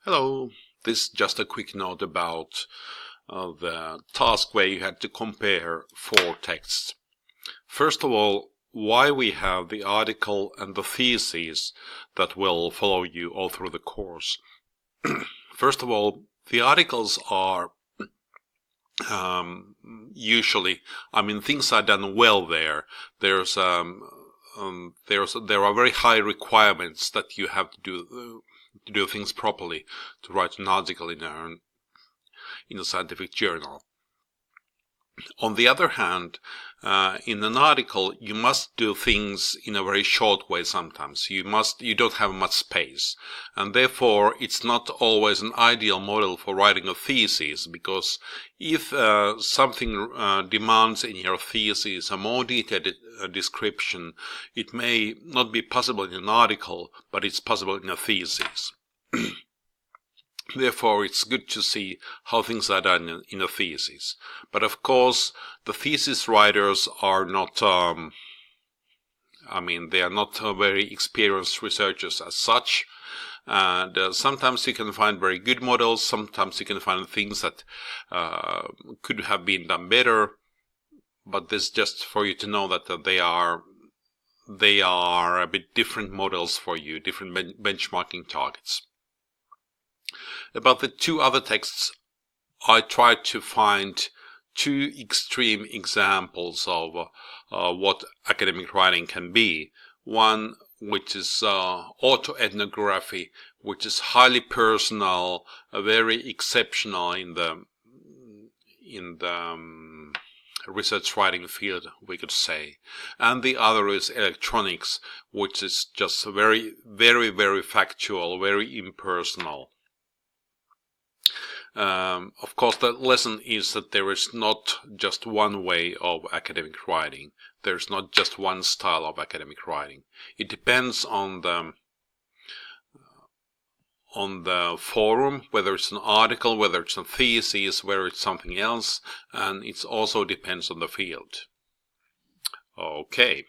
Hello, this is just a quick note about the task where you had to compare four texts. First of all, why we have the article and the thesis that will follow you all through the course. First of all, the articles are usually, things are done well there. There are very high requirements that you have to do things properly to write an article in a scientific journal. On the other hand, in an article, you must do things in a very short way sometimes. You don't have much space. And therefore, it's not always an ideal model for writing a thesis, because if something demands in your thesis a more detailed description, it may not be possible in an article, but it's possible in a thesis. Therefore, it's good to see how things are done in a thesis. But of course, the thesis writers are not, they are not very experienced researchers as such. And sometimes you can find very good models, sometimes you can find things that could have been done better. But this is just for you to know that they are a bit different models for you, different benchmarking targets. About the two other texts, I tried to find two extreme examples of what academic writing can be. One, which is autoethnography, which is highly personal, very exceptional in the research writing field, we could say. And the other is electronics, which is just very, very, very factual, very impersonal. Of course, the lesson is that there is not just one way of academic writing. There's not just one style of academic writing. It depends on the forum, whether it's an article, whether it's a thesis, whether it's something else, and it also depends on the field. Okay.